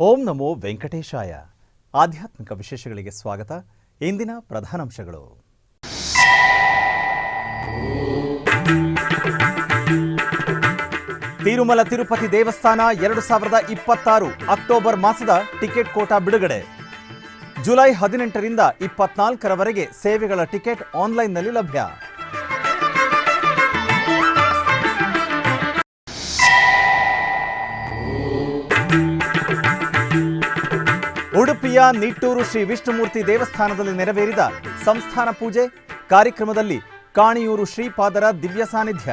ಓಂ ನಮೋ ವೆಂಕಟೇಶಾಯ. ಆಧ್ಯಾತ್ಮಿಕ ವಿಶೇಷಗಳಿಗೆ ಸ್ವಾಗತ. ಇಂದಿನ ಪ್ರಧಾನಾಂಶಗಳು. ತಿರುಮಲ ತಿರುಪತಿ ದೇವಸ್ಥಾನ 2026 ಅಕ್ಟೋಬರ್ ಮಾಸದ ಟಿಕೆಟ್ ಕೋಟಾ ಬಿಡುಗಡೆ. ಜುಲೈ 18ರಿಂದ 24ರವರೆಗೆ ಸೇವೆಗಳ ಟಿಕೆಟ್ ಆನ್ಲೈನ್ನಲ್ಲಿ ಲಭ್ಯ. ಉಡುಪಿಯ ನಿಟ್ಟೂರು ಶ್ರೀ ವಿಷ್ಣುಮೂರ್ತಿ ದೇವಸ್ಥಾನದಲ್ಲಿ ನೆರವೇರಿದ ಸಂಸ್ಥಾನ ಪೂಜೆ. ಕಾರ್ಯಕ್ರಮದಲ್ಲಿ ಕಾಣಿಯೂರು ಶ್ರೀಪಾದರ ದಿವ್ಯ ಸಾನ್ನಿಧ್ಯ.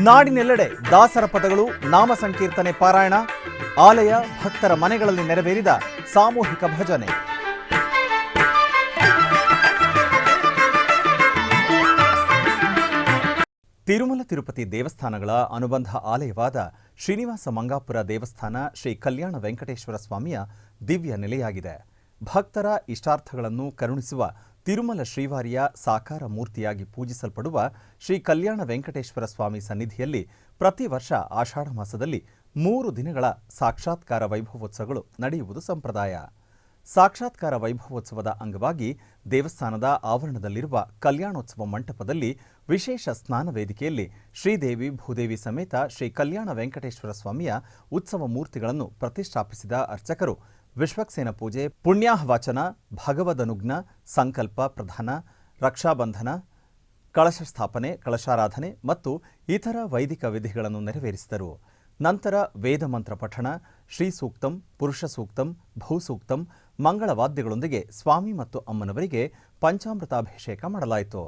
ನಾಡಿನೆಲ್ಲೆಡೆ ದಾಸರ ಪದಗಳು, ನಾಮ ಸಂಕೀರ್ತನೆ ಪಾರಾಯಣ. ಆಲಯ ಭಕ್ತರ ಮನೆಗಳಲ್ಲಿ ನೆರವೇರಿದ ಸಾಮೂಹಿಕ ಭಜನೆ. ತಿರುಮಲ ತಿರುಪತಿ ದೇವಸ್ಥಾನಗಳ ಅನುಬಂಧ ಆಲಯವಾದ ಶ್ರೀನಿವಾಸ ಮಂಗಾಪುರ ದೇವಸ್ಥಾನ ಶ್ರೀ ಕಲ್ಯಾಣ ವೆಂಕಟೇಶ್ವರ ಸ್ವಾಮಿಯ ದಿವ್ಯ ನೆಲೆಯಾಗಿದೆ. ಭಕ್ತರ ಇಷ್ಟಾರ್ಥಗಳನ್ನು ಕರುಣಿಸುವ ತಿರುಮಲ ಶ್ರೀವಾರಿಯ ಸಾಕಾರ ಮೂರ್ತಿಯಾಗಿ ಪೂಜಿಸಲ್ಪಡುವ ಶ್ರೀ ಕಲ್ಯಾಣ ವೆಂಕಟೇಶ್ವರ ಸ್ವಾಮಿ ಸನ್ನಿಧಿಯಲ್ಲಿ ಪ್ರತಿ ವರ್ಷ ಆಷಾಢ ಮಾಸದಲ್ಲಿ 3 ದಿನಗಳ ಸಾಕ್ಷಾತ್ಕಾರ ವೈಭವೋತ್ಸವಗಳು ನಡೆಯುವುದು ಸಂಪ್ರದಾಯ. ಸಾಕ್ಷಾತ್ಕಾರ ವೈಭವೋತ್ಸವದ ಅಂಗವಾಗಿ ದೇವಸ್ಥಾನದ ಆವರಣದಲ್ಲಿರುವ ಕಲ್ಯಾಣೋತ್ಸವ ಮಂಟಪದಲ್ಲಿ ವಿಶೇಷ ಸ್ನಾನ ವೇದಿಕೆಯಲ್ಲಿ ಶ್ರೀದೇವಿ ಭೂದೇವಿ ಸಮೇತ ಶ್ರೀ ಕಲ್ಯಾಣ ವೆಂಕಟೇಶ್ವರ ಸ್ವಾಮಿಯ ಉತ್ಸವ ಮೂರ್ತಿಗಳನ್ನು ಪ್ರತಿಷ್ಠಾಪಿಸಿದ ಅರ್ಚಕರು ವಿಶ್ವಕ್ಸೇನ ಪೂಜೆ, ಪುಣ್ಯಾಹವಾಚನ, ಭಗವದನುಜ್ಞ, ಸಂಕಲ್ಪ ಪ್ರಧಾನ, ರಕ್ಷಾಬಂಧನ, ಕಳಶ ಸ್ಥಾಪನೆ, ಕಳಶಾರಾಧನೆ ಮತ್ತು ಇತರ ವೈದಿಕ ವಿಧಿಗಳನ್ನು ನೆರವೇರಿಸಿದರು. ನಂತರ ವೇದಮಂತ್ರ ಪಠಣ, ಶ್ರೀ ಸೂಕ್ತಂ, ಪುರುಷ ಸೂಕ್ತಂ, ಭೂಸೂಕ್ತಂ, ಮಂಗಳವಾದ್ಯಗಳೊಂದಿಗೆ ಸ್ವಾಮಿ ಮತ್ತು ಅಮ್ಮನವರಿಗೆ ಪಂಚಾಮೃತಾಭಿಷೇಕ ಮಾಡಲಾಯಿತು.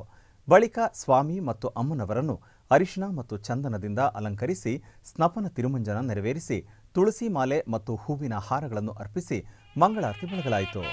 ಬಳಿಕ ಸ್ವಾಮಿ ಮತ್ತು ಅಮ್ಮನವರನ್ನು ಅರಿಶಿಣ ಮತ್ತು ಚಂದನದಿಂದ ಅಲಂಕರಿಸಿ ಸ್ನಪನ ತಿರುಮಂಜನ ನೆರವೇರಿಸಿ ತುಳಸಿ ಮಾಲೆ ಮತ್ತು ಹೂವಿನ ಹಾರಗಳನ್ನು ಅರ್ಪಿಸಿ ಮಂಗಳಾರತಿ ಬೆಳಗಲಾಯಿತು.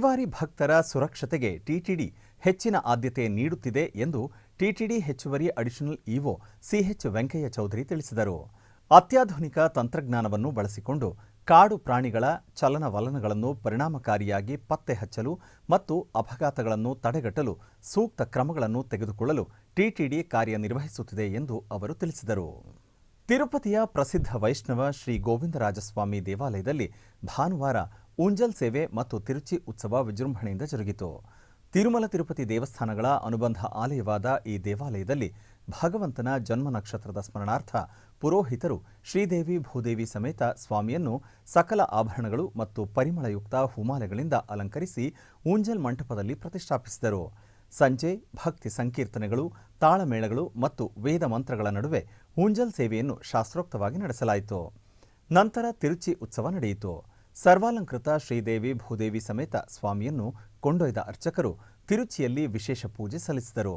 ಶ್ರೀವಾರಿ ಭಕ್ತರ ಸುರಕ್ಷತೆಗೆ ಟಿಟಿಡಿ ಹೆಚ್ಚಿನ ಆದ್ಯತೆ ನೀಡುತ್ತಿದೆ ಎಂದು ಟಿಟಿಡಿ ಹೆಚ್ಚುವರಿ additional EO CH Venkayya Chowdary ತಿಳಿಸಿದರು. ಅತ್ಯಾಧುನಿಕ ತಂತ್ರಜ್ಞಾನವನ್ನು ಬಳಸಿಕೊಂಡು ಕಾಡು ಪ್ರಾಣಿಗಳ ಚಲನವಲನಗಳನ್ನು ಪರಿಣಾಮಕಾರಿಯಾಗಿ ಪತ್ತೆ ಹಚ್ಚಲು ಮತ್ತು ಅಪಘಾತಗಳನ್ನು ತಡೆಗಟ್ಟಲು ಸೂಕ್ತ ಕ್ರಮಗಳನ್ನು ತೆಗೆದುಕೊಳ್ಳಲು ಟಿಟಿಡಿ ಕಾರ್ಯನಿರ್ವಹಿಸುತ್ತಿದೆ ಎಂದು ಅವರು ತಿಳಿಸಿದರು. ತಿರುಪತಿಯ ಪ್ರಸಿದ್ಧ ವೈಷ್ಣವ ಶ್ರೀ ಗೋವಿಂದರಾಜಸ್ವಾಮಿ ದೇವಾಲಯದಲ್ಲಿ ಭಾನುವಾರ ಊಂಜಲ್ ಸೇವೆ ಮತ್ತು ತಿರುಚಿ ಉತ್ಸವ ವಿಜೃಂಭಣೆಯಿಂದ ಜರುಗಿತು. ತಿರುಮಲ ತಿರುಪತಿ ದೇವಸ್ಥಾನಗಳ ಅನುಬಂಧ ಆಲಯವಾದ ಈ ದೇವಾಲಯದಲ್ಲಿ ಭಗವಂತನ ಜನ್ಮ ನಕ್ಷತ್ರದ ಸ್ಮರಣಾರ್ಥ ಪುರೋಹಿತರು ಶ್ರೀದೇವಿ ಭೂದೇವಿ ಸಮೇತ ಸ್ವಾಮಿಯನ್ನು ಸಕಲ ಆಭರಣಗಳು ಮತ್ತು ಪರಿಮಳಯುಕ್ತ ಹೂಮಾಲೆಗಳಿಂದ ಅಲಂಕರಿಸಿ ಊಂಜಲ್ ಮಂಟಪದಲ್ಲಿ ಪ್ರತಿಷ್ಠಾಪಿಸಿದರು. ಸಂಜೆ ಭಕ್ತಿ ಸಂಕೀರ್ತನೆಗಳು, ತಾಳಮೇಳಗಳು ಮತ್ತು ವೇದ ಮಂತ್ರಗಳ ನಡುವೆ ಊಂಜಲ್ ಸೇವೆಯನ್ನು ಶಾಸ್ತ್ರೋಕ್ತವಾಗಿ ನಡೆಸಲಾಯಿತು. ನಂತರ ತಿರುಚಿ ಉತ್ಸವ ನಡೆಯಿತು. ಸರ್ವಾಲಂಕೃತ ಶ್ರೀದೇವಿ ಭೂದೇವಿ ಸಮೇತ ಸ್ವಾಮಿಯನ್ನು ಕೊಂಡೊಯ್ದ ಅರ್ಚಕರು ತಿರುಚಿಯಲ್ಲಿ ವಿಶೇಷ ಪೂಜೆ ಸಲ್ಲಿಸಿದರು.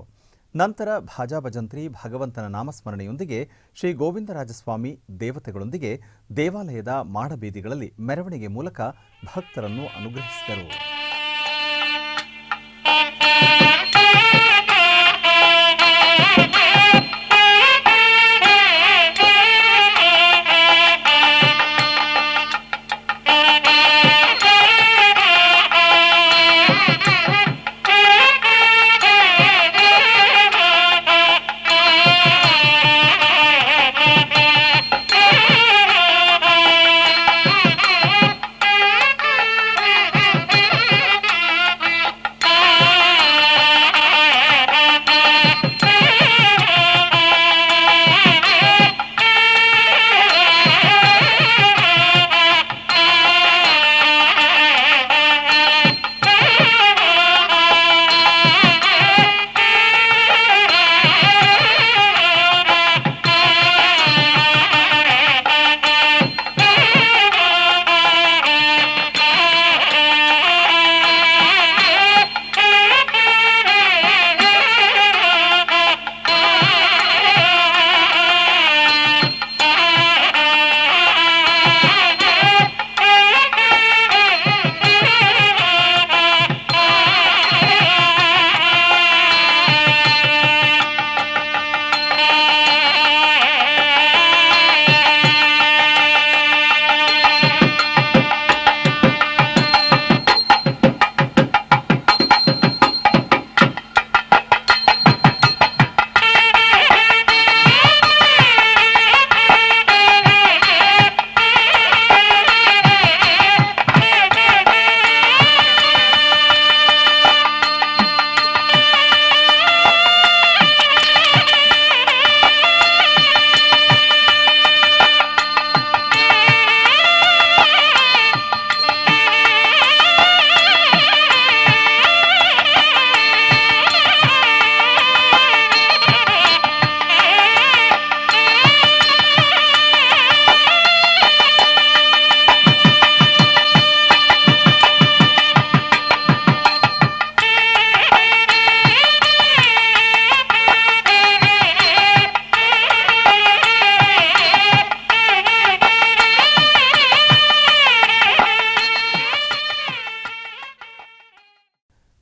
ನಂತರ ಭಾಜಾಭಜಂತ್ರಿ ಭಗವಂತನ ನಾಮಸ್ಮರಣೆಯೊಂದಿಗೆ ಶ್ರೀ ಗೋವಿಂದರಾಜಸ್ವಾಮಿ ದೇವತೆಗಳೊಂದಿಗೆ ದೇವಾಲಯದ ಮಾಡಬೀದಿಗಳಲ್ಲಿ ಮೆರವಣಿಗೆ ಮೂಲಕ ಭಕ್ತರನ್ನು ಅನುಗ್ರಹಿಸಿದರು.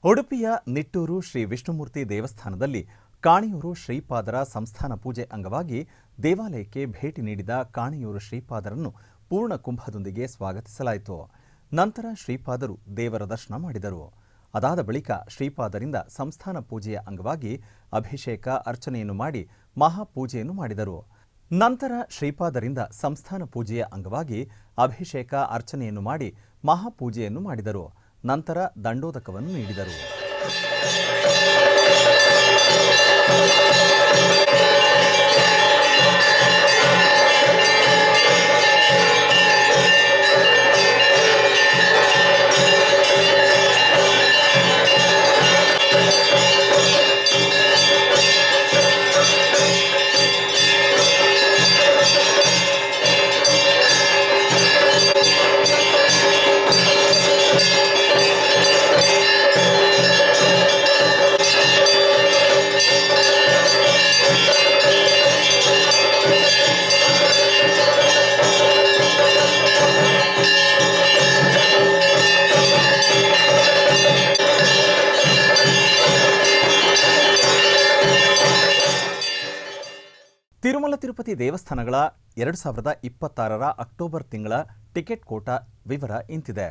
ಉಡುಪಿಯ ನಿಟ್ಟೂರು ಶ್ರೀ ವಿಷ್ಣುಮೂರ್ತಿ ದೇವಸ್ಥಾನದಲ್ಲಿ ಕಾಣಿಯೂರು ಶ್ರೀಪಾದರ ಸಂಸ್ಥಾನ ಪೂಜೆ ಅಂಗವಾಗಿ ದೇವಾಲಯಕ್ಕೆ ಭೇಟಿ ನೀಡಿದ ಕಾಣಿಯೂರು ಶ್ರೀಪಾದರನ್ನು ಪೂರ್ಣ ಕುಂಭದೊಂದಿಗೆ ಸ್ವಾಗತಿಸಲಾಯಿತು. ನಂತರ ಶ್ರೀಪಾದರು ದೇವರ ದರ್ಶನ ಮಾಡಿದರು. ಅದಾದ ಬಳಿಕ ಶ್ರೀಪಾದರಿಂದ ಸಂಸ್ಥಾನ ಪೂಜೆಯ ಅಂಗವಾಗಿ ಅಭಿಷೇಕ ಅರ್ಚನೆಯನ್ನು ಮಾಡಿ ಮಹಾಪೂಜೆಯನ್ನು ಮಾಡಿದರು. ನಂತರ ಶ್ರೀಪಾದರಿಂದ ಸಂಸ್ಥಾನ ಪೂಜೆಯ ಅಂಗವಾಗಿ ಅಭಿಷೇಕ ಅರ್ಚನೆಯನ್ನು ಮಾಡಿ ಮಹಾಪೂಜೆಯನ್ನು ಮಾಡಿದರು. ನಂತರ ದಂಡೋದಕವನ್ನು ನೀಡಿದರು. ತಿರುಪತಿ ದೇವಸ್ಥಾನಗಳ 2026ರ ಅಕ್ಟೋಬರ್ ತಿಂಗಳ ಟಿಕೆಟ್ ಕೋಟಾ ವಿವರ ಇಂತಿದೆ.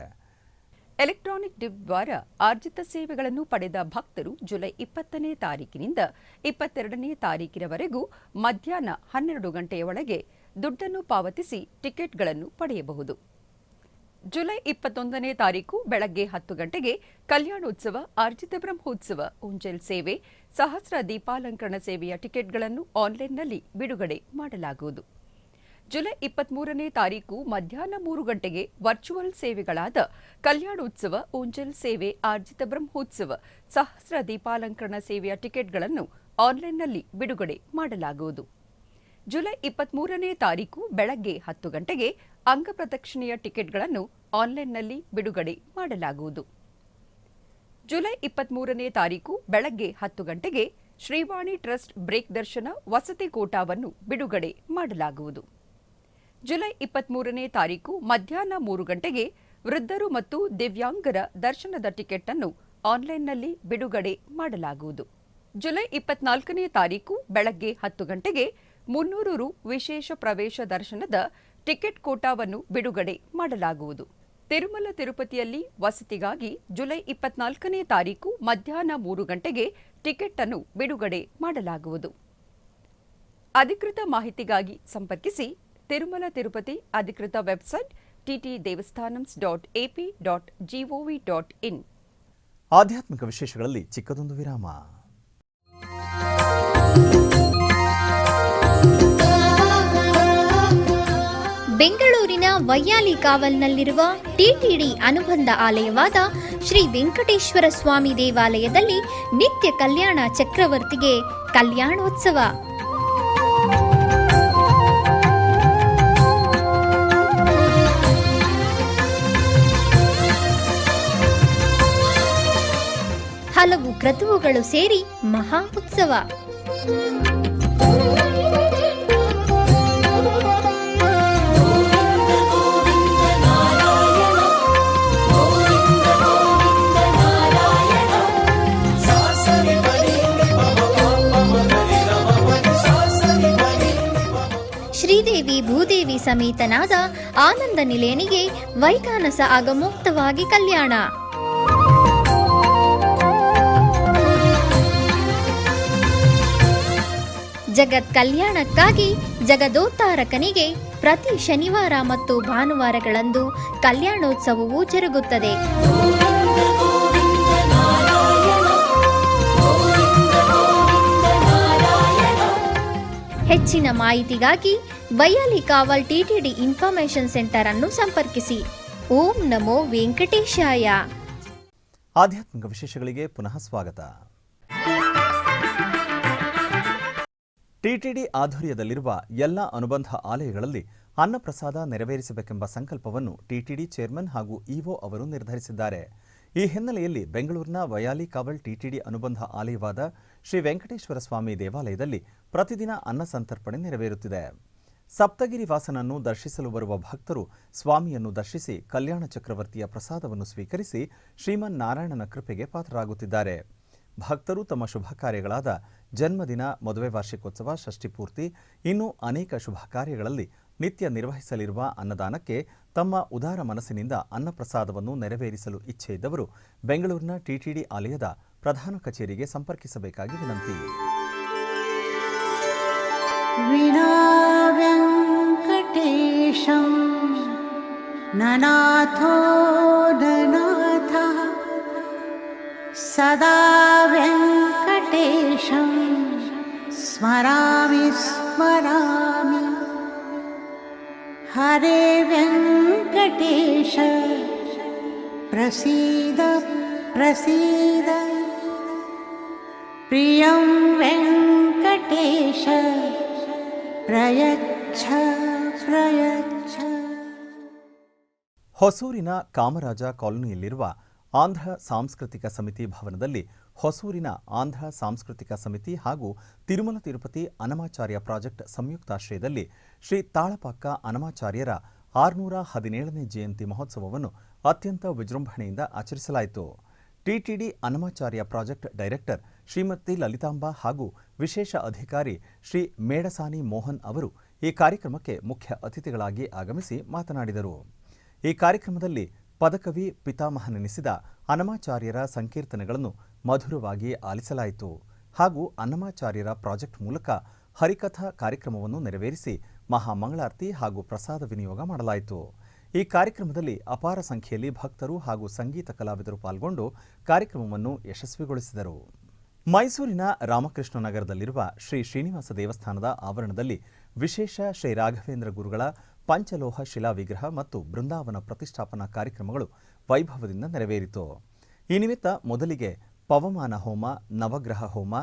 ಎಲೆಕ್ಟ್ರಾನಿಕ್ ಡಿಪ್ ದ್ವಾರ ಆರ್ಜಿತ ಸೇವೆಗಳನ್ನು ಪಡೆದ ಭಕ್ತರು ಜುಲೈ 20ನೇ ತಾರೀಕಿನಿಂದ 22ನೇ ತಾರೀಕಿನವರೆಗೂ ಮಧ್ಯಾಹ್ನ 12 ಗಂಟೆಯ ಒಳಗೆ ದುಡ್ಡನ್ನು ಪಾವತಿಸಿ ಟಿಕೆಟ್ಗಳನ್ನು ಪಡೆಯಬಹುದು. ಜುಲೈ 21ನೇ ತಾರೀಕು ಬೆಳಗ್ಗೆ 10 ಗಂಟೆಗೆ ಕಲ್ಯಾಣೋತ್ಸವ, ಆರ್ಜಿತ ಬ್ರಹ್ಮೋತ್ಸವ, ಉಂಜಲ್ ಸೇವೆ, ಸಹಸ್ರ ದೀಪಾಲಂಕರಣ ಸೇವೆಯ ಟಿಕೆಟ್ಗಳನ್ನು ಆನ್ಲೈನ್ನಲ್ಲಿ ಬಿಡುಗಡೆ ಮಾಡಲಾಗುವುದು. ಜುಲೈ 23ನೇ ತಾರೀಕು ಮಧ್ಯಾಹ್ನ 3 ಗಂಟೆಗೆ ವರ್ಚುವಲ್ ಸೇವೆಗಳಾದ ಕಲ್ಯಾಣೋತ್ಸವ, ಉಂಜಲ್ ಸೇವೆ, ಆರ್ಜಿತ ಬ್ರಹ್ಮೋತ್ಸವ, ಸಹಸ್ರ ದೀಪಾಲಂಕರಣ ಸೇವೆಯ ಟಿಕೆಟ್ಗಳನ್ನು ಆನ್ಲೈನ್ನಲ್ಲಿ ಬಿಡುಗಡೆ ಮಾಡಲಾಗುವುದು. ಜುಲೈ 23ನೇ ತಾರೀಕು ಬೆಳಗ್ಗೆ 10 ಗಂಟೆಗೆ ಅಂಗಪ್ರದಕ್ಷಿಣೆಯ ಟಿಕೆಟ್ಗಳನ್ನು ಆನ್ಲೈನ್ನಲ್ಲಿ ಬಿಡುಗಡೆ ಮಾಡಲಾಗುವುದು. ಜುಲೈ 23ನೇ ತಾರೀಕು ಬೆಳಗ್ಗೆ 10 ಗಂಟೆಗೆ ಶ್ರೀವಾಣಿ ಟ್ರಸ್ಟ್ ಬ್ರೇಕ್ ದರ್ಶನ ವಸತಿ ಕೋಟಾವನ್ನು ಬಿಡುಗಡೆ ಮಾಡಲಾಗುವುದು. ಜುಲೈ 23ನೇ ತಾರೀಕು ಮಧ್ಯಾಹ್ನ 3 ಗಂಟೆಗೆ ವೃದ್ಧರು ಮತ್ತು ದಿವ್ಯಾಂಗರ ದರ್ಶನದ ಟಿಕೆಟ್ ಅನ್ನು ಆನ್ಲೈನ್ನಲ್ಲಿ ಬಿಡುಗಡೆ ಮಾಡಲಾಗುವುದು. ಜುಲೈ 24ನೇ ತಾರೀಕು ಬೆಳಗ್ಗೆ 10 ಗಂಟೆಗೆ 300 ರು ವಿಶೇಷ ಪ್ರವೇಶ ದರ್ಶನದ ಟಿಕೆಟ್ ಕೋಟಾವನ್ನು ಬಿಡುಗಡೆ ಮಾಡಲಾಗುವುದು. ತಿರುಮಲ ತಿರುಪತಿಯಲ್ಲಿ ವಸತಿಗಾಗಿ ಜುಲೈ 24ನೇ ತಾರೀಕು ಮಧ್ಯಾಹ್ನ 3 ಗಂಟೆಗೆ ಟಿಕೆಟ್ ಅನ್ನು ಬಿಡುಗಡೆ ಮಾಡಲಾಗುವುದು. ಅಧಿಕೃತ ಮಾಹಿತಿಗಾಗಿ ಸಂಪರ್ಕಿಸಿ ತಿರುಮಲ ತಿರುಪತಿ ಅಧಿಕೃತ ವೆಬ್ಸೈಟ್ ttdevastanams.ap.gov.in. ಆಧ್ಯಾತ್ಮಿಕ ವಿಶೇಷಗಳಲ್ಲಿ ಚಿಕ್ಕದೊಂದು ವಿರಾಮ. ಬೆಂಗಳೂರಿನ ವೈಯಾಲಿ ಕಾವಲ್ನಲ್ಲಿರುವ ಟಿಟಿಡಿ ಅನುಬಂಧ ಆಲಯವಾದ ಶ್ರೀ ವೆಂಕಟೇಶ್ವರ ಸ್ವಾಮಿ ದೇವಾಲಯದಲ್ಲಿ ನಿತ್ಯ ಕಲ್ಯಾಣ ಚಕ್ರವರ್ತಿಗೆ ಕಲ್ಯಾಣೋತ್ಸವ. ಹಲವು ಕ್ರತುವುಗಳು ಸೇರಿ ಮಹಾ ಉತ್ಸವ. ಶ್ರೀದೇವಿ ಭೂದೇವಿ ಸಮೇತನಾದ ಆನಂದ ನಿಲಯನಿಗೆ ವೈಖಾನಸ ಆಗಮೋಕ್ತವಾಗಿ ಕಲ್ಯಾಣ. ಜಗತ್ ಕಲ್ಯಾಣಕ್ಕಾಗಿ ಜಗದೋತ್ತಾರಕನಿಗೆ ಪ್ರತಿ ಶನಿವಾರ ಮತ್ತು ಭಾನುವಾರಗಳಂದು ಕಲ್ಯಾಣೋತ್ಸವವು ಜರುಗುತ್ತದೆ. ಹೆಚ್ಚಿನ ಮಾಹಿತಿಗಾಗಿ ವೈಯಾಲಿ ಕಾವಲ್ ಟಿಟಿಡಿ ಇನ್ಫಾರ್ಮೇಷನ್ ಸೆಂಟರ್ ಅನ್ನು ಸಂಪರ್ಕಿಸಿ. ಓಂ ನಮೋ ವೆಂಕಟೇಶಾಯ. ಆಧ್ಯಾತ್ಮಿಕ ವಿಶೇಷಗಳಿಗೆ ಪುನಃ ಸ್ವಾಗತ. ಟಿಟಿಡಿ ಆಧ್ವರ್ಯದಲ್ಲಿರುವ ಎಲ್ಲ ಅನುಬಂಧ ಆಲಯಗಳಲ್ಲಿ ಅನ್ನಪ್ರಸಾದ ನೆರವೇರಿಸಬೇಕೆಂಬ ಸಂಕಲ್ಪವನ್ನು ಟಿಟಿಡಿ ಚೇರ್ಮನ್ ಹಾಗೂ ಇಒ ಅವರು ನಿರ್ಧರಿಸಿದ್ದಾರೆ. ಈ ಹಿನ್ನೆಲೆಯಲ್ಲಿ ಬೆಂಗಳೂರಿನ ವೈಯಾಲಿ ಕಾವಲ್ ಟಿಟಿಡಿ ಅನುಬಂಧ ಆಲಯವಾದ ಶ್ರೀ ವೆಂಕಟೇಶ್ವರ ಸ್ವಾಮಿ ದೇವಾಲಯದಲ್ಲಿ ಪ್ರತಿದಿನ ಅನ್ನ ಸಂತರ್ಪಣೆ ನೆರವೇರುತ್ತಿದೆ. ಸಪ್ತಗಿರಿ ವಾಸನನ್ನು ದರ್ಶಿಸಲು ಬರುವ ಭಕ್ತರು ಸ್ವಾಮಿಯನ್ನು ದರ್ಶಿಸಿ ಕಲ್ಯಾಣ ಚಕ್ರವರ್ತಿಯ ಪ್ರಸಾದವನ್ನು ಸ್ವೀಕರಿಸಿ ಶ್ರೀಮನ್ನಾರಾಯಣನ ಕೃಪೆಗೆ ಪಾತ್ರರಾಗುತ್ತಿದ್ದಾರೆ. ಭಕ್ತರು ತಮ್ಮ ಶುಭ ಕಾರ್ಯಗಳಾದ ಜನ್ಮದಿನ, ಮದುವೆ ವಾರ್ಷಿಕೋತ್ಸವ, ಷಷ್ಠಿಪೂರ್ತಿ, ಇನ್ನೂ ಅನೇಕ ಶುಭ ಕಾರ್ಯಗಳಲ್ಲಿ ನಿತ್ಯ ನಿರ್ವಹಿಸಲಿರುವ ಅನ್ನದಾನಕ್ಕೆ ತಮ್ಮ ಉದಾರ ಮನಸ್ಸಿನಿಂದ ಅನ್ನಪ್ರಸಾದವನ್ನು ನೆರವೇರಿಸಲು ಇಚ್ಛೆ ಇದ್ದವರು ಬೆಂಗಳೂರಿನ ಟಿಟಿಡಿ ಆಲಯದ ಪ್ರಧಾನ ಕಚೇರಿಗೆ ಸಂಪರ್ಕಿಸಬೇಕಾಗಿ ವಿನಂತಿ. ವೆಂಕಟೇಶಂ ನನಾಥೋ ನನಾಥ ಸದಾ ವೆಂಕಟೇಶಂ ಸ್ಮರಾಮಿ ಸ್ಮರಾಮಿ. ಹರೇ ವೆಂಕಟೇಶ ಪ್ರಸೀದ ಪ್ರಸೀದ. ಪ್ರಿಯಂ ವೆಂಕಟೇಶ ಪ್ರಯಚ್ಛ ಪ್ರಯಚ್ಛ. ಹೊಸೂರಿನ ಕಾಮರಾಜ ಕಾಲೋನಿಯಲ್ಲಿರುವ ಆಂಧ್ರ ಸಾಂಸ್ಕೃತಿಕ ಸಮಿತಿ ಭವನದಲ್ಲಿ ಹೊಸೂರಿನ ಆಂಧ್ರ ಸಾಂಸ್ಕೃತಿಕ ಸಮಿತಿ ಹಾಗೂ ತಿರುಮಲ ತಿರುಪತಿ ಅನಮಾಚಾರ್ಯ ಪ್ರಾಜೆಕ್ಟ್ ಸಂಯುಕ್ತಾಶ್ರಯದಲ್ಲಿ ಶ್ರೀ ತಾಳಪಾಕ ಅನಮಾಚಾರ್ಯರ 617ನೇ ಜಯಂತಿ ಮಹೋತ್ಸವವನ್ನು ಅತ್ಯಂತ ವಿಜೃಂಭಣೆಯಿಂದ ಆಚರಿಸಲಾಯಿತು. TTD ಅನಮಾಚಾರ್ಯ project director Shrimati Lalithamba ಹಾಗೂ ವಿಶೇಷ ಅಧಿಕಾರಿ ಶ್ರೀ ಮೇಡಸಾನಿ ಮೋಹನ್ ಅವರು ಈ ಕಾರ್ಯಕ್ರಮಕ್ಕೆ ಮುಖ್ಯ ಅತಿಥಿಗಳಾಗಿ ಆಗಮಿಸಿ ಮಾತನಾಡಿದರು. ಈ ಕಾರ್ಯಕ್ರಮದಲ್ಲಿ ಪದಕವಿ ಪಿತಾಮಹನೆನಿಸಿದ ಅನ್ನಮಾಚಾರ್ಯರ ಸಂಕೀರ್ತನೆಗಳನ್ನು ಮಧುರವಾಗಿ ಆಲಿಸಲಾಯಿತು ಹಾಗೂ ಅನ್ನಮಾಚಾರ್ಯರ ಪ್ರಾಜೆಕ್ಟ್ ಮೂಲಕ ಹರಿಕಥಾ ಕಾರ್ಯಕ್ರಮವನ್ನು ನೆರವೇರಿಸಿ ಮಹಾಮಂಗಳಾರತಿ ಹಾಗೂ ಪ್ರಸಾದ ವಿನಿಯೋಗ ಮಾಡಲಾಯಿತು. ಈ ಕಾರ್ಯಕ್ರಮದಲ್ಲಿ ಅಪಾರ ಸಂಖ್ಯೆಯಲ್ಲಿ ಭಕ್ತರು ಹಾಗೂ ಸಂಗೀತ ಕಲಾವಿದರು ಪಾಲ್ಗೊಂಡು ಕಾರ್ಯಕ್ರಮವನ್ನು ಯಶಸ್ವಿಗೊಳಿಸಿದರು. ಮೈಸೂರಿನ ರಾಮಕೃಷ್ಣ ನಗರದಲ್ಲಿರುವ ಶ್ರೀ ಶ್ರೀನಿವಾಸ ದೇವಸ್ಥಾನದ ಆವರಣದಲ್ಲಿ ವಿಶೇಷ ಶ್ರೀ ರಾಘವೇಂದ್ರ ಗುರುಗಳ ಪಂಚಲೋಹ ಶಿಲಾ ವಿಗ್ರಹ ಮತ್ತು ಬೃಂದಾವನ ಪ್ರತಿಷ್ಠಾಪನಾ ಕಾರ್ಯಕ್ರಮಗಳು ವೈಭವದಿಂದ ನೆರವೇರಿತು. ಈ ನಿಮಿತ್ತ ಮೊದಲಿಗೆ ಪವಮಾನ ಹೋಮ, ನವಗ್ರಹ ಹೋಮ,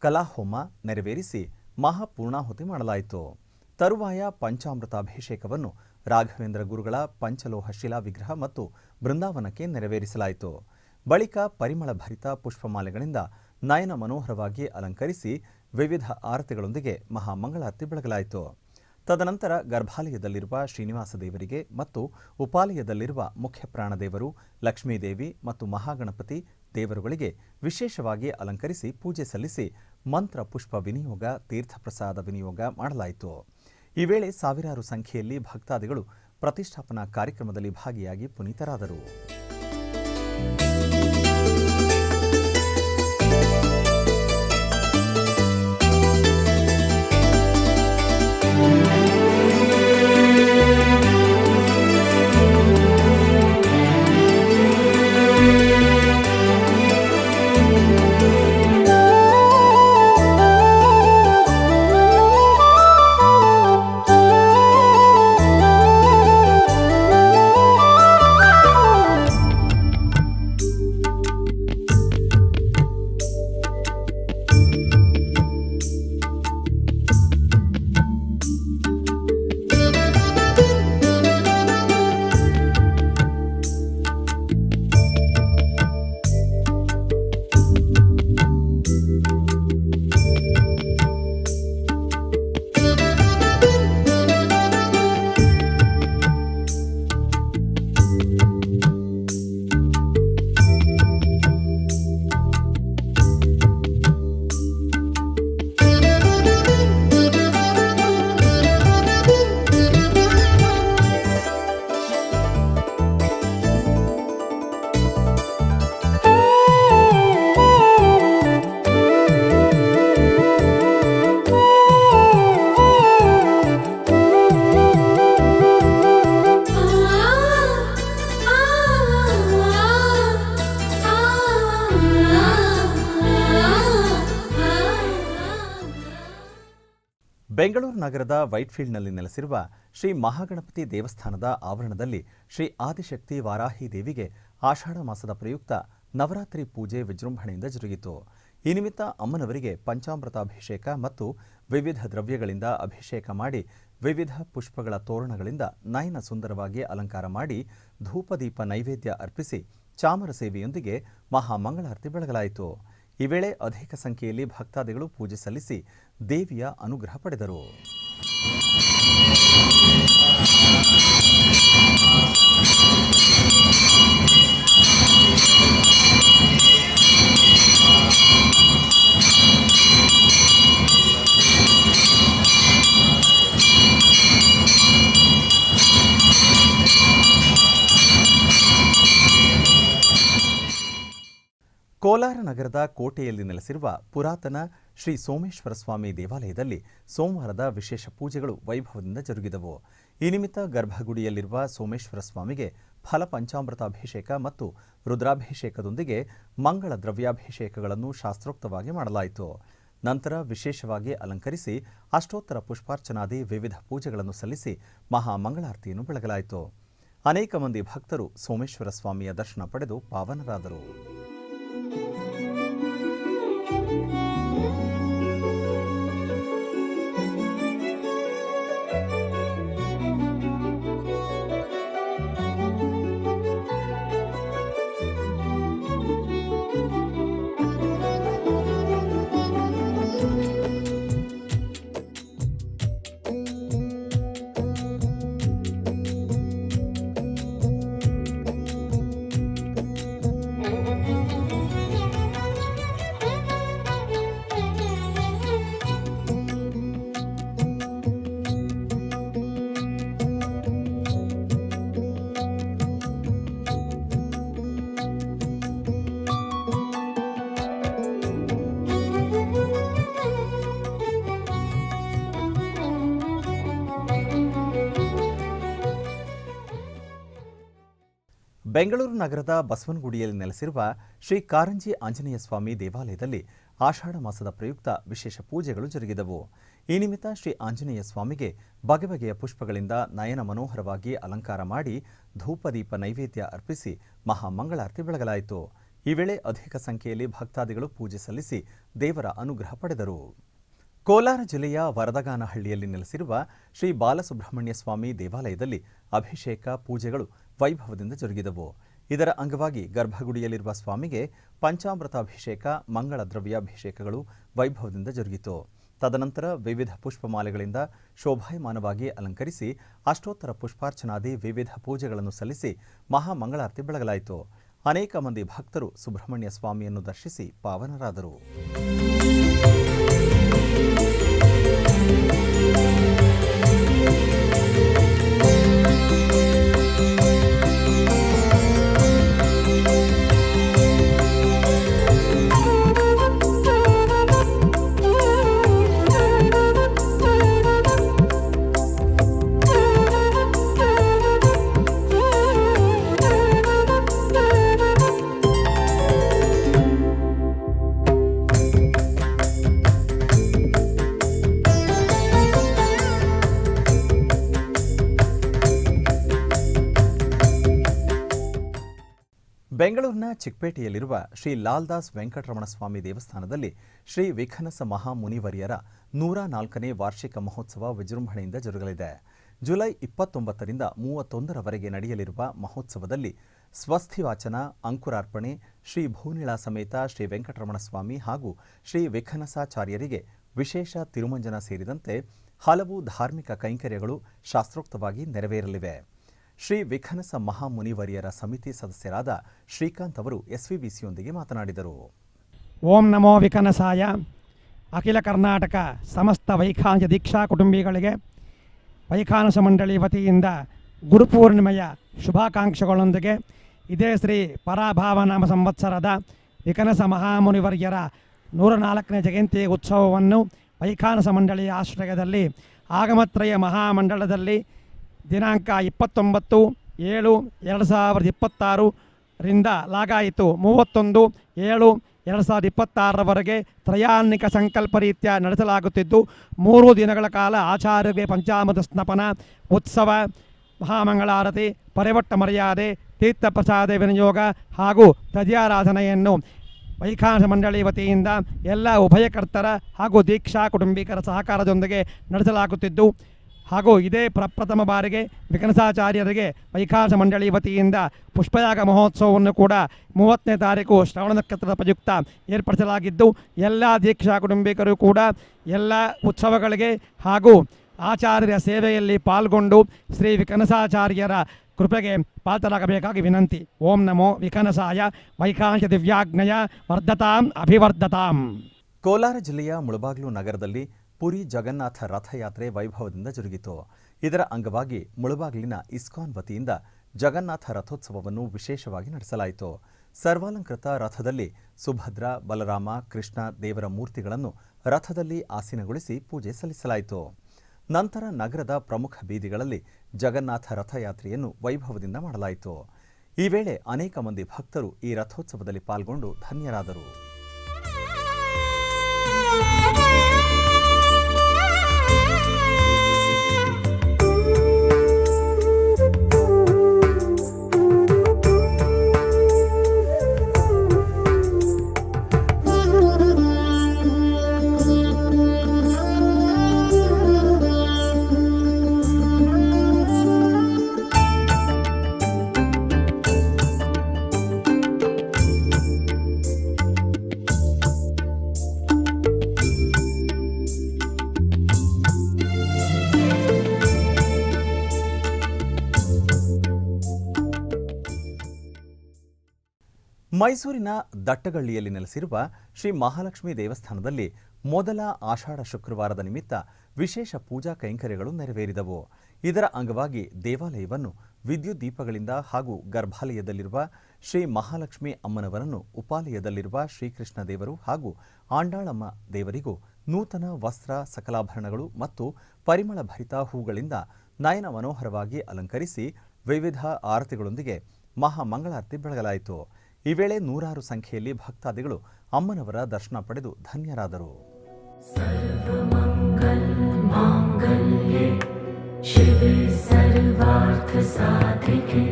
ಕಲಾಹೋಮ ನೆರವೇರಿಸಿ ಮಹಾಪೂರ್ಣಾಹುತಿ ಮಾಡಲಾಯಿತು. ತರುವಾಯ ಪಂಚಾಮೃತಾಭಿಷೇಕವನ್ನು ರಾಘವೇಂದ್ರ ಗುರುಗಳ ಪಂಚಲೋಹ ಶಿಲಾ ವಿಗ್ರಹ ಮತ್ತು ಬೃಂದಾವನಕ್ಕೆ ನೆರವೇರಿಸಲಾಯಿತು. ಬಳಿಕ ಪರಿಮಳ ಭರಿತ ಪುಷ್ಪಮಾಲೆಗಳಿಂದ ನಯನ ಮನೋಹರವಾಗಿ ಅಲಂಕರಿಸಿ ವಿವಿಧ ಆರತಿಗಳೊಂದಿಗೆ ಮಹಾಮಂಗಳಾರತಿ ಬೆಳಗಲಾಯಿತು. ತದನಂತರ ಗರ್ಭಾಲಯದಲ್ಲಿರುವ ಶ್ರೀನಿವಾಸ ದೇವರಿಗೆ ಮತ್ತು ಉಪಾಲಯದಲ್ಲಿರುವ ಮುಖ್ಯ ಪ್ರಾಣದೇವರು, ಲಕ್ಷ್ಮೀದೇವಿ ಮತ್ತು ಮಹಾಗಣಪತಿ ದೇವರುಗಳಿಗೆ ವಿಶೇಷವಾಗಿ ಅಲಂಕರಿಸಿ ಪೂಜೆ ಸಲ್ಲಿಸಿ ಮಂತ್ರ ಪುಷ್ಪ ವಿನಿಯೋಗ, ತೀರ್ಥಪ್ರಸಾದ ವಿನಿಯೋಗ ಮಾಡಲಾಯಿತು. ಈ ವೇಳೆ ಸಾವಿರಾರು ಸಂಖ್ಯೆಯಲ್ಲಿ ಭಕ್ತಾದಿಗಳು ಪ್ರತಿಷ್ಠಾಪನಾ ಕಾರ್ಯಕ್ರಮದಲ್ಲಿ ಭಾಗಿಯಾಗಿ ಪುನೀತರಾದರು. ಬೆಂಗಳೂರು ನಗರದ ವೈಟ್ಫೀಲ್ಡ್ನಲ್ಲಿ ನೆಲೆಸಿರುವ ಶ್ರೀ ಮಹಾಗಣಪತಿ ದೇವಸ್ಥಾನದ ಆವರಣದಲ್ಲಿ ಶ್ರೀ ಆದಿಶಕ್ತಿ ವಾರಾಹಿ ದೇವಿಗೆ ಆಷಾಢ ಮಾಸದ ಪ್ರಯುಕ್ತ ನವರಾತ್ರಿ ಪೂಜೆ ವಿಜೃಂಭಣೆಯಿಂದ ಜರುಗಿತು. ಈ ನಿಮಿತ್ತ ಅಮ್ಮನವರಿಗೆ ಪಂಚಾಮೃತಾಭಿಷೇಕ ಮತ್ತು ವಿವಿಧ ದ್ರವ್ಯಗಳಿಂದ ಅಭಿಷೇಕ ಮಾಡಿ ವಿವಿಧ ಪುಷ್ಪಗಳ ತೋರಣಗಳಿಂದ ನಯನ ಸುಂದರವಾಗಿ ಅಲಂಕಾರ ಮಾಡಿ ಧೂಪದೀಪ ನೈವೇದ್ಯ ಅರ್ಪಿಸಿ ಚಾಮರ ಸೇವೆಯೊಂದಿಗೆ ಮಹಾಮಂಗಳಾರತಿ ಬೆಳಗಲಾಯಿತು. ಈ ವೇಳೆ ಅಧಿಕ ಸಂಖ್ಯೆಯಲ್ಲಿ ಭಕ್ತಾದಿಗಳು ಪೂಜೆ ಸಲ್ಲಿಸಿ ದೇವಿಯ ಅನುಗ್ರಹ ಪಡೆದರು. ಕೋಲಾರ ನಗರದ ಕೋಟೆಯಲ್ಲಿ ನೆಲೆಸಿರುವ ಪುರಾತನ ಶ್ರೀ ಸೋಮೇಶ್ವರ ಸ್ವಾಮಿ ದೇವಾಲಯದಲ್ಲಿ ಸೋಮವಾರದ ವಿಶೇಷ ಪೂಜೆಗಳು ವೈಭವದಿಂದ ಜರುಗಿದವು. ಈ ನಿಮಿತ್ತ ಗರ್ಭಗುಡಿಯಲ್ಲಿರುವ ಸೋಮೇಶ್ವರ ಸ್ವಾಮಿಗೆ ಫಲ ಪಂಚಾಮೃತಾಭಿಷೇಕ ಮತ್ತು ರುದ್ರಾಭಿಷೇಕದೊಂದಿಗೆ ಮಂಗಳ ದ್ರವ್ಯಾಭಿಷೇಕಗಳನ್ನು ಶಾಸ್ತ್ರೋಕ್ತವಾಗಿ ಮಾಡಲಾಯಿತು. ನಂತರ ವಿಶೇಷವಾಗಿ ಅಲಂಕರಿಸಿ ಅಷ್ಟೋತ್ತರ ಪುಷ್ಪಾರ್ಚನಾದಿ ವಿವಿಧ ಪೂಜೆಗಳನ್ನು ಸಲ್ಲಿಸಿ ಮಹಾಮಂಗಳಾರತಿಯನ್ನು ಬೆಳಗಲಾಯಿತು. ಅನೇಕ ಮಂದಿ ಭಕ್ತರು ಸೋಮೇಶ್ವರ ಸ್ವಾಮಿಯ ದರ್ಶನ ಪಡೆದು ಪಾವನರಾದರು. ಬೆಂಗಳೂರು ನಗರದ ಬಸವನಗುಡಿಯಲ್ಲಿ ನೆಲೆಸಿರುವ ಶ್ರೀ ಕಾರಂಜಿ ಆಂಜನೇಯ ಸ್ವಾಮಿ ದೇವಾಲಯದಲ್ಲಿ ಆಷಾಢ ಮಾಸದ ಪ್ರಯುಕ್ತ ವಿಶೇಷ ಪೂಜೆಗಳು ಜರುಗಿದವು. ಈ ನಿಮಿತ್ತ ಶ್ರೀ ಆಂಜನೇಯ ಸ್ವಾಮಿಗೆ ಬಗೆ ಬಗೆಯ ಪುಷ್ಪಗಳಿಂದ ನಯನ ಮನೋಹರವಾಗಿ ಅಲಂಕಾರ ಮಾಡಿ ಧೂಪದೀಪ ನೈವೇದ್ಯ ಅರ್ಪಿಸಿ ಮಹಾಮಂಗಳಾರತಿ ಬೆಳಗಲಾಯಿತು. ಈ ವೇಳೆ ಅಧಿಕ ಸಂಖ್ಯೆಯಲ್ಲಿ ಭಕ್ತಾದಿಗಳು ಪೂಜೆ ಸಲ್ಲಿಸಿ ದೇವರ ಅನುಗ್ರಹ ಪಡೆದರು. ಕೋಲಾರ ಜಿಲ್ಲೆಯ ವರದಗಾನಹಳ್ಳಿಯಲ್ಲಿ ನೆಲೆಸಿರುವ ಶ್ರೀ ಬಾಲಸುಬ್ರಹ್ಮಣ್ಯ ಸ್ವಾಮಿ ದೇವಾಲಯದಲ್ಲಿ ಅಭಿಷೇಕ ಪೂಜೆಗಳು ವೈಭವದಿಂದ ಜರುಗಿದವು. ಇದರ ಅಂಗವಾಗಿ ಗರ್ಭಗುಡಿಯಲ್ಲಿರುವ ಸ್ವಾಮಿಗೆ ಪಂಚಾಮೃತಾಭಿಷೇಕ, ಮಂಗಳ ದ್ರವ್ಯಾಭಿಷೇಕಗಳು ವೈಭವದಿಂದ ಜರುಗಿತು. ತದನಂತರ ವಿವಿಧ ಪುಷ್ಪಮಾಲೆಗಳಿಂದ ಶೋಭಾಯಮಾನವಾಗಿ ಅಲಂಕರಿಸಿ ಅಷ್ಟೋತ್ತರ ಪುಷ್ಪಾರ್ಚನಾದಿ ವಿವಿಧ ಪೂಜೆಗಳನ್ನು ಸಲ್ಲಿಸಿ ಮಹಾಮಂಗಳಾರತಿ ಬೆಳಗಲಾಯಿತು. ಅನೇಕ ಮಂದಿ ಭಕ್ತರು ಸುಬ್ರಹ್ಮಣ್ಯ ಸ್ವಾಮಿಯನ್ನು ದರ್ಶಿಸಿ ಪಾವನರಾದರು. ಬೆಂಗಳೂರಿನ ಚಿಕ್ಕಪೇಟೆಯಲ್ಲಿರುವ ಶ್ರೀ ಲಾಲ್ದಾಸ್ ವೆಂಕಟರಮಣ ಸ್ವಾಮಿ ದೇವಸ್ಥಾನದಲ್ಲಿ ಶ್ರೀ ವಿಖನಸ ಮಹಾಮುನಿವರಿಯರ 104ನೇ ವಾರ್ಷಿಕ ಮಹೋತ್ಸವ ವಿಜೃಂಭಣೆಯಿಂದ ಜರುಗಲಿದೆ. ಜುಲೈ 29ರಿಂದ 31ರವರೆಗೆ ನಡೆಯಲಿರುವ ಮಹೋತ್ಸವದಲ್ಲಿ ಸ್ವಸ್ತಿವಾಚನ, ಅಂಕುರಾರ್ಪಣೆ, ಶ್ರೀ ಭೂನಿಳಾ ಸಮೇತ ಶ್ರೀ ವೆಂಕಟರಮಣ ಸ್ವಾಮಿ ಹಾಗೂ ಶ್ರೀ ವಿಖನಸಾಚಾರ್ಯರಿಗೆ ವಿಶೇಷ ತಿರುಮಂಜನ ಸೇರಿದಂತೆ ಹಲವು ಧಾರ್ಮಿಕ ಕೈಂಕರ್ಯಗಳು ಶಾಸ್ತ್ರೋಕ್ತವಾಗಿ ನೆರವೇರಲಿವೆ. ಶ್ರೀ ವಿಖನಸ ಮಹಾಮುನಿವರಿಯರ ಸಮಿತಿ ಸದಸ್ಯರಾದ ಶ್ರೀಕಾಂತ್ ಅವರು ಎಸ್ವಿಬಿಸಿಯೊಂದಿಗೆ ಮಾತನಾಡಿದರು. ಓಂ ನಮೋ ವಿಖನಸಾಯ. ಅಖಿಲ ಕರ್ನಾಟಕ ಸಮಸ್ತ ವೈಖಾನಸ ದೀಕ್ಷಾ ಕುಟುಂಬಿಗಳಿಗೆ ವೈಖಾನಸ ಮಂಡಳಿ ವತಿಯಿಂದ ಗುರುಪೂರ್ಣಿಮೆಯ ಶುಭಾಕಾಂಕ್ಷೆಗಳೊಂದಿಗೆ ಇದೇ ಶ್ರೀ ಪರಾಭಾವನಾಮ ಸಂವತ್ಸರದ ವಿಖನಸ ಮಹಾಮುನಿವರ್ಯರ 104ನೇ ಜಯಂತಿ ಉತ್ಸವವನ್ನು ವೈಖಾನಸ ಮಂಡಳಿಯ ಆಶ್ರಯದಲ್ಲಿ ಆಗಮತ್ರಯ ಮಹಾಮಂಡಲದಲ್ಲಿ ದಿನಾಂಕ 29/7/2026 ರಿಂದ ಲಾಗಾಯಿತು 31/7/2026ರವರೆಗೆ ತ್ರಯಾನ್ನಿಕ ಸಂಕಲ್ಪ ರೀತ್ಯ ನಡೆಸಲಾಗುತ್ತಿದ್ದು 3 ದಿನಗಳ ಕಾಲ ಆಚಾರ್ಯರಿಗೆ ಪಂಚಾಮೃತ ಸ್ನಪನ, ಉತ್ಸವ, ಮಹಾಮಂಗಳಾರತಿ, ಪರಿವಟ್ಟ ಮರ್ಯಾದೆ, ತೀರ್ಥಪ್ರಸಾದ ವಿನಿಯೋಗ ಹಾಗೂ ತದ್ಯಾರಾಧನೆಯನ್ನು ವೈಖಾನಸ ಮಂಡಳಿ ವತಿಯಿಂದ ಎಲ್ಲ ಉಭಯಕರ್ತರ ಹಾಗೂ ದೀಕ್ಷಾ ಕುಟುಂಬಿಕರ ಸಹಕಾರದೊಂದಿಗೆ ನಡೆಸಲಾಗುತ್ತಿದ್ದು ಹಾಗೂ ಇದೇ ಪ್ರಪ್ರಥಮ ಬಾರಿಗೆ ವಿಖನಸಾಚಾರ್ಯರಿಗೆ ವೈಖಾನಸ ಮಂಡಳಿ ವತಿಯಿಂದ ಪುಷ್ಪಯಾಗ ಮಹೋತ್ಸವವನ್ನು ಕೂಡ 30ನೇ ತಾರೀಕು ಶ್ರವಣ ನಕ್ಷತ್ರದ ಪ್ರಯುಕ್ತ ಏರ್ಪಡಿಸಲಾಗಿದ್ದು ಎಲ್ಲ ದೀಕ್ಷಾ ಕುಟುಂಬಿಕರು ಕೂಡ ಎಲ್ಲ ಉತ್ಸವಗಳಿಗೆ ಹಾಗೂ ಆಚಾರ್ಯರ ಸೇವೆಯಲ್ಲಿ ಪಾಲ್ಗೊಂಡು ಶ್ರೀ ವಿಖನಸಾಚಾರ್ಯರ ಕೃಪೆಗೆ ಪಾತ್ರರಾಗಬೇಕಾಗಿ ವಿನಂತಿ. ಓಂ ನಮೋ ವಿಖನಸಾಯ. ವೈಖಾನಸ ದಿವ್ಯಾಜ್ಞಯ ವರ್ಧತಾಂ ಅಭಿವರ್ಧತಾಂ. ಕೋಲಾರ ಜಿಲ್ಲೆಯ ಮುಳಬಾಗಿಲು ನಗರದಲ್ಲಿ ಪುರಿ ಜಗನ್ನಾಥ ರಥಯಾತ್ರೆ ವೈಭವದಿಂದ ಜರುಗಿತು. ಇದರ ಅಂಗವಾಗಿ ಮುಳಬಾಗಿಲಿನ ಇಸ್ಕಾನ್ ವತಿಯಿಂದ ಜಗನ್ನಾಥ ರಥೋತ್ಸವವನ್ನು ವಿಶೇಷವಾಗಿ ನಡೆಸಲಾಯಿತು. ಸರ್ವಾಲಂಕೃತ ರಥದಲ್ಲಿ ಸುಭದ್ರ, ಬಲರಾಮ, ಕೃಷ್ಣ ದೇವರ ಮೂರ್ತಿಗಳನ್ನು ರಥದಲ್ಲಿ ಆಸೀನಗೊಳಿಸಿ ಪೂಜೆ ಸಲ್ಲಿಸಲಾಯಿತು. ನಂತರ ನಗರದ ಪ್ರಮುಖ ಬೀದಿಗಳಲ್ಲಿ ಜಗನ್ನಾಥ ರಥಯಾತ್ರೆಯನ್ನು ವೈಭವದಿಂದ ಮಾಡಲಾಯಿತು. ಈ ವೇಳೆ ಅನೇಕ ಮಂದಿ ಭಕ್ತರು ಈ ರಥೋತ್ಸವದಲ್ಲಿ ಪಾಲ್ಗೊಂಡು ಧನ್ಯರಾದರು. ಮೈಸೂರಿನ ದಟ್ಟಗಳ್ಳಿಯಲ್ಲಿ ನೆಲೆಸಿರುವ ಶ್ರೀ ಮಹಾಲಕ್ಷ್ಮಿ ದೇವಸ್ಥಾನದಲ್ಲಿ ಮೊದಲ ಆಷಾಢ ಶುಕ್ರವಾರದ ನಿಮಿತ್ತ ವಿಶೇಷ ಪೂಜಾ ಕೈಂಕರ್ಯಗಳು ನೆರವೇರಿದವು. ಇದರ ಅಂಗವಾಗಿ ದೇವಾಲಯವನ್ನು ವಿದ್ಯುತ್ ದೀಪಗಳಿಂದ ಹಾಗೂ ಗರ್ಭಾಲಯದಲ್ಲಿರುವ ಶ್ರೀ ಮಹಾಲಕ್ಷ್ಮಿ ಅಮ್ಮನವರನ್ನು ಉಪಾಲಯದಲ್ಲಿರುವ ಶ್ರೀಕೃಷ್ಣ ದೇವರು ಹಾಗೂ ಆಂಡಾಳಮ್ಮ ದೇವರಿಗೂ ನೂತನ ವಸ್ತ್ರ, ಸಕಲಾಭರಣಗಳು ಮತ್ತು ಪರಿಮಳ ಭರಿತ ಹೂಗಳಿಂದ ನಯನ ಮನೋಹರವಾಗಿ ಅಲಂಕರಿಸಿ ವಿವಿಧ ಆರತಿಗಳೊಂದಿಗೆ ಮಹಾಮಂಗಳಾರತಿ ಬೆಳಗಲಾಯಿತು. ಈ ವೇಳೆ ನೂರಾರು ಸಂಖ್ಯೆಯಲ್ಲಿ ಭಕ್ತಾದಿಗಳು ಅಮ್ಮನವರ ದರ್ಶನ ಪಡೆದು ಧನ್ಯರಾದರು. ಶಿವೆ ಸರ್ವಾರ್ಥ ಸಾಧಿಕೆ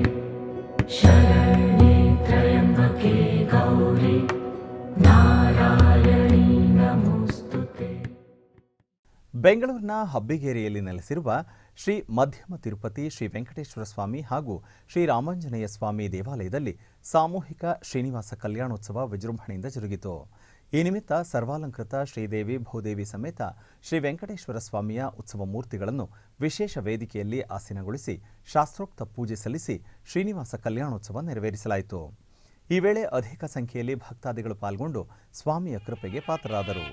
ಶರಣ್ಯೆ ತ್ರಯಂಬಕೆ ಗೌರಿ ನಾರಾಯಣಿ ನಮೋಸ್ತುತೆ. ಬೆಂಗಳೂರಿನ ಹಬ್ಬಿಗೇರಿಯಲ್ಲಿ ನೆಲೆಸಿರುವ ಶ್ರೀ ಮಧ್ಯಮ ತಿರುಪತಿ ಶ್ರೀ ವೆಂಕಟೇಶ್ವರ ಸ್ವಾಮಿ ಹಾಗೂ ಶ್ರೀ ರಾಮಾಂಜನೇಯ ಸ್ವಾಮಿ ದೇವಾಲಯದಲ್ಲಿ ಸಾಮೂಹಿಕ ಶ್ರೀನಿವಾಸ ಕಲ್ಯಾಣೋತ್ಸವ ವಿಜೃಂಭಣೆಯಿಂದ ಜರುಗಿತು. ಈ ನಿಮಿತ್ತ ಸರ್ವಾಲಂಕೃತ ಶ್ರೀದೇವಿ ಭೂದೇವಿ ಸಮೇತ ಶ್ರೀ ವೆಂಕಟೇಶ್ವರ ಸ್ವಾಮಿಯ ಉತ್ಸವ ಮೂರ್ತಿಗಳನ್ನು ವಿಶೇಷ ವೇದಿಕೆಯಲ್ಲಿ ಆಸೀನಗೊಳಿಸಿ ಶಾಸ್ತ್ರೋಕ್ತ ಪೂಜೆ ಸಲ್ಲಿಸಿ ಶ್ರೀನಿವಾಸ ಕಲ್ಯಾಣೋತ್ಸವ ನೆರವೇರಿಸಲಾಯಿತು. ಈ ವೇಳೆ ಅಧಿಕ ಸಂಖ್ಯೆಯಲ್ಲಿ ಭಕ್ತಾದಿಗಳು ಪಾಲ್ಗೊಂಡು ಸ್ವಾಮಿಯ ಕೃಪೆಗೆ ಪಾತ್ರರಾದರು.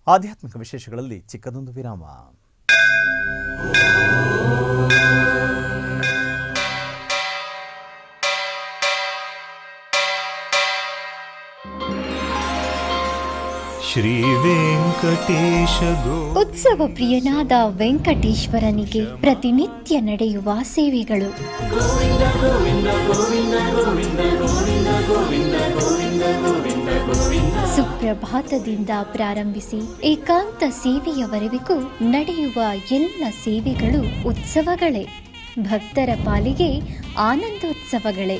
ಆಧ್ಯಾತ್ಮಿಕ ವಿಶೇಷಗಳಲ್ಲಿ ಚಿಕ್ಕದೊಂದು ವಿರಾಮ. ಶ್ರೀ ವೆಂಕಟೇಶ ಉತ್ಸವ ಪ್ರಿಯನಾದ ವೆಂಕಟೇಶ್ವರನಿಗೆ ಪ್ರತಿನಿತ್ಯ ನಡೆಯುವ ಸೇವೆಗಳು. ಸುಪ್ರಭಾತದಿಂದ ಪ್ರಾರಂಭಿಸಿ ಏಕಾಂತ ಸೇವೆಯವರೆಗೂ ನಡೆಯುವ ಎಲ್ಲ ಸೇವೆಗಳು ಉತ್ಸವಗಳೇ. ಭಕ್ತರ ಪಾಲಿಗೆ ಆನಂದೋತ್ಸವಗಳೇ.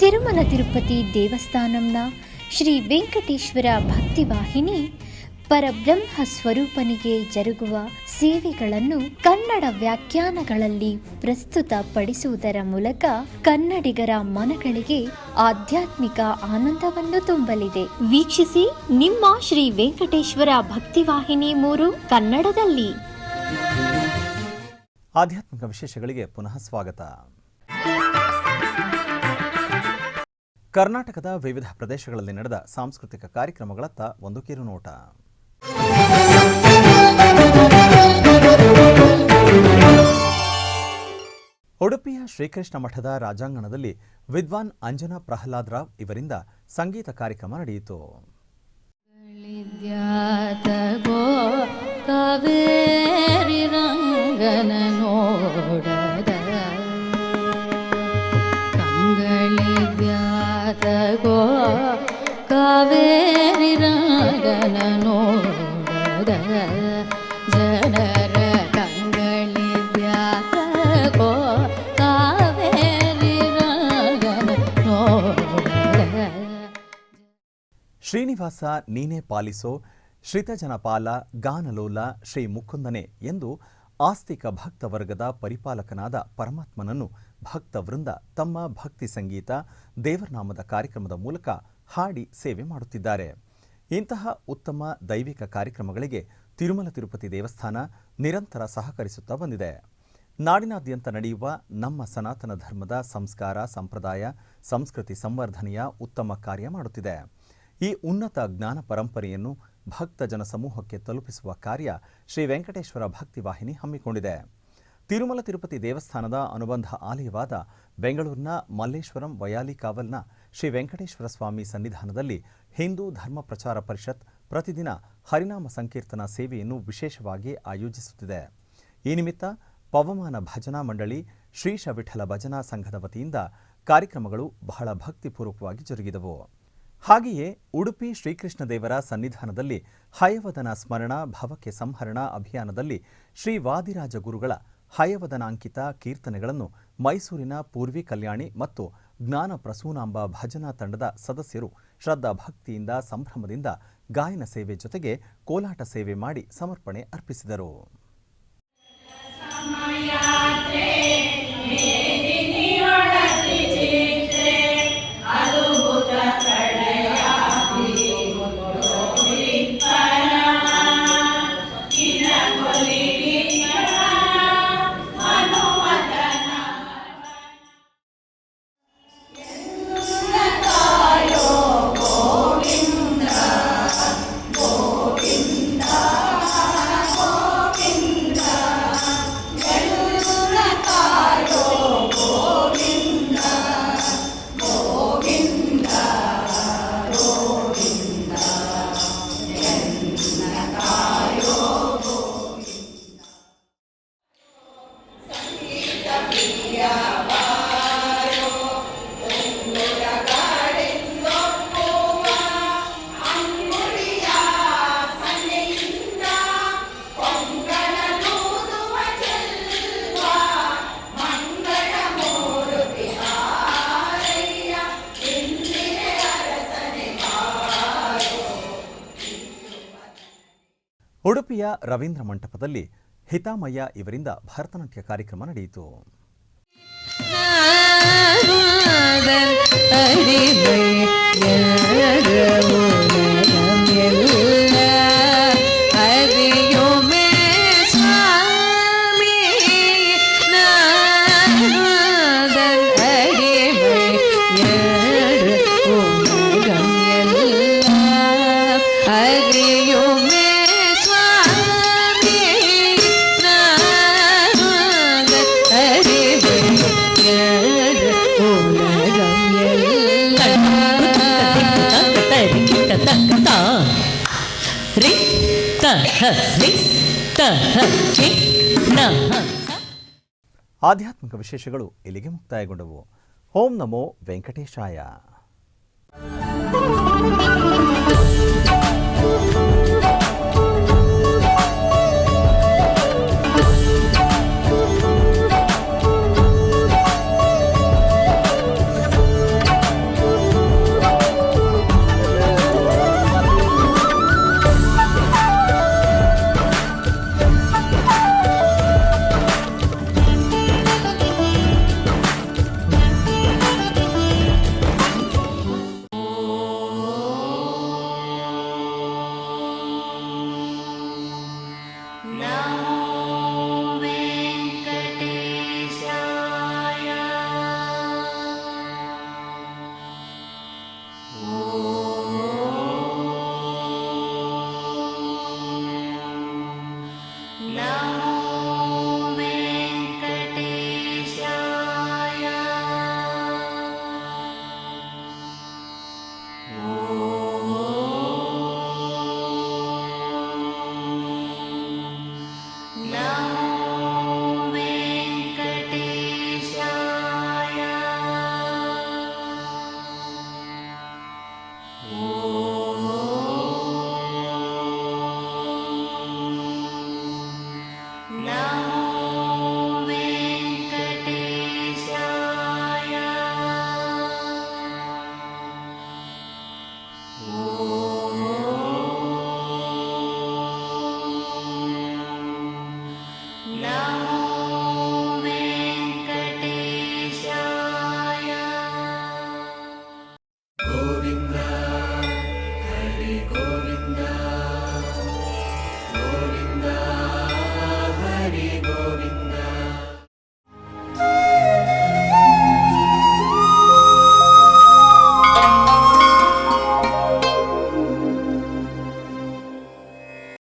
ತಿರುಮಲ ತಿರುಪತಿ ದೇವಸ್ಥಾನಂನ ಶ್ರೀ ವೆಂಕಟೇಶ್ವರ ಭಕ್ತಿವಾಹಿನಿ ಪರಬ್ರಹ್ಮ ಸ್ವರೂಪನಿಗೆ ಜರುಗುವ ಸೇವೆಗಳನ್ನು ಕನ್ನಡ ವ್ಯಾಖ್ಯಾನಗಳಲ್ಲಿ ಪ್ರಸ್ತುತಪಡಿಸುವುದರ ಮೂಲಕ ಕನ್ನಡಿಗರ ಮನಗಳಿಗೆ ಆಧ್ಯಾತ್ಮಿಕ ಆನಂದವನ್ನು ತುಂಬಲಿದೆ. ವೀಕ್ಷಿಸಿ ನಿಮ್ಮ ಶ್ರೀ ವೆಂಕಟೇಶ್ವರ ಭಕ್ತಿವಾಹಿನಿ 3 ಕನ್ನಡದಲ್ಲಿ. ಆಧ್ಯಾತ್ಮಿಕ ವಿಶೇಷಗಳಿಗೆ ಪುನಃ ಸ್ವಾಗತ. ಕರ್ನಾಟಕದ ವಿವಿಧ ಪ್ರದೇಶಗಳಲ್ಲಿ ನಡೆದ ಸಾಂಸ್ಕೃತಿಕ ಕಾರ್ಯಕ್ರಮಗಳತ್ತ ಒಂದು ಕಿರುನೋಟ. ಉಡುಪಿಯ ಶ್ರೀಕೃಷ್ಣ ಮಠದ ರಾಜಾಂಗಣದಲ್ಲಿ ವಿದ್ವಾನ್ ಅಂಜನಾ ಪ್ರಹ್ಲಾದ್ ರಾವ್ ಇವರಿಂದ ಸಂಗೀತ ಕಾರ್ಯಕ್ರಮ ನಡೆಯಿತು. ಕಾವೇರಿ ರಂಗನ ನೋಡದ ಕಂಗಳಿದ್ಯಾತಗೋ ಕಾವೇರಿ ರಂಗನ ನೋಡದ ಜನರ ಕಂಗಳಿದ್ಯಾತಗೋ ಕಾವೇರಿ ರಂಗನ ನೋಡದ. ಶ್ರೀನಿವಾಸ ನೀನೇ ಪಾಲಿಸೋ ಶ್ರಿತಜನಪಾಲ ಗಾನಲೋಲ ಶ್ರೀ ಮುಕುಂದನೆ ಎಂದು ಆಸ್ತಿಕ ಭಕ್ತವರ್ಗದ ಪರಿಪಾಲಕನಾದ ಪರಮಾತ್ಮನನ್ನು ಭಕ್ತವೃಂದ ತಮ್ಮ ಭಕ್ತಿ ಸಂಗೀತ ದೇವರನಾಮದ ಕಾರ್ಯಕ್ರಮದ ಮೂಲಕ ಹಾಡಿ ಸೇವೆ ಮಾಡುತ್ತಿದ್ದಾರೆ. ಇಂತಹ ಉತ್ತಮ ದೈವಿಕ ಕಾರ್ಯಕ್ರಮಗಳಿಗೆ ತಿರುಮಲ ತಿರುಪತಿ ದೇವಸ್ಥಾನ ನಿರಂತರ ಸಹಕರಿಸುತ್ತಾ ಬಂದಿದೆ. ನಾಡಿನಾದ್ಯಂತ ನಡೆಯುವ ನಮ್ಮ ಸನಾತನ ಧರ್ಮದ ಸಂಸ್ಕಾರ, ಸಂಪ್ರದಾಯ, ಸಂಸ್ಕೃತಿ ಸಂವರ್ಧನೆಯ ಉತ್ತಮ ಕಾರ್ಯ ಮಾಡುತ್ತಿದೆ. ಈ ಉನ್ನತ ಜ್ಞಾನ ಪರಂಪರೆಯನ್ನು ಭಕ್ತ ಜನ ಸಮೂಹಕ್ಕೆ ತಲುಪಿಸುವ ಕಾರ್ಯ ಶ್ರೀ ವೆಂಕಟೇಶ್ವರ ಭಕ್ತಿವಾಹಿನಿ ಹಮ್ಮಿಕೊಂಡಿದೆ. ತಿರುಮಲ ತಿರುಪತಿ ದೇವಸ್ಥಾನದ ಅನುಬಂಧ ಆಲಯವಾದ ಬೆಂಗಳೂರಿನ ಮಲ್ಲೇಶ್ವರಂ ವಯಾಲಿಕಾವಲ್ನ ಶ್ರೀ ವೆಂಕಟೇಶ್ವರ ಸ್ವಾಮಿ ಸನ್ನಿಧಾನದಲ್ಲಿ ಹಿಂದೂ ಧರ್ಮ ಪ್ರಚಾರ ಪರಿಷತ್ ಪ್ರತಿದಿನ ಹರಿನಾಮ ಸಂಕೀರ್ತನಾ ಸೇವೆಯನ್ನು ವಿಶೇಷವಾಗಿ ಆಯೋಜಿಸುತ್ತಿದೆ. ಈ ನಿಮಿತ್ತ ಪವಮಾನ ಭಜನಾ ಮಂಡಳಿ, ಶ್ರೀಶ ವಿಠಲ ಭಜನಾ ಸಂಘದ ವತಿಯಿಂದ ಕಾರ್ಯಕ್ರಮಗಳು ಬಹಳ ಭಕ್ತಿಪೂರ್ವಕವಾಗಿ ಜರುಗಿದವು. ಹಾಗೆಯೇ ಉಡುಪಿ ಶ್ರೀಕೃಷ್ಣ ದೇವರ ಸನ್ನಿಧಾನದಲ್ಲಿ ಹಯವದನ ಸ್ಮರಣ ಭವಕ್ಕೆ ಸಂಹರಣ ಅಭಿಯಾನದಲ್ಲಿ ಶ್ರೀ ವಾದಿರಾಜ ಗುರುಗಳ ಹಯವದನಾಂಕಿತ ಕೀರ್ತನೆಗಳನ್ನು ಮೈಸೂರಿನ ಪೂರ್ವಿ ಕಲ್ಯಾಣಿ ಮತ್ತು ಜ್ಞಾನ ಪ್ರಸೂನಾಂಬ ಭಜನಾ ತಂಡದ ಸದಸ್ಯರು ಶ್ರದ್ಧಾ ಭಕ್ತಿಯಿಂದ ಸಂಭ್ರಮದಿಂದ ಗಾಯನ ಸೇವೆ ಜೊತೆಗೆ ಕೋಲಾಟ ಸೇವೆ ಮಾಡಿ ಸಮರ್ಪಣೆ ಅರ್ಪಿಸಿದರು. ಉಡುಪಿಯ ರವೀಂದ್ರ ಮಂಟಪದಲ್ಲಿ ಹಿತಾಮಯ್ಯ ಇವರಿಂದ ಭರತನಾಟ್ಯ ಕಾರ್ಯಕ್ರಮ ನಡೆಯಿತು. ಆಧ್ಯಾತ್ಮಿಕ ವಿಶೇಷಗಳು ಇಲ್ಲಿಗೆ ಮುಕ್ತಾಯಗೊಂಡವು. ಓಂ ನಮೋ ವೆಂಕಟೇಶಾಯ.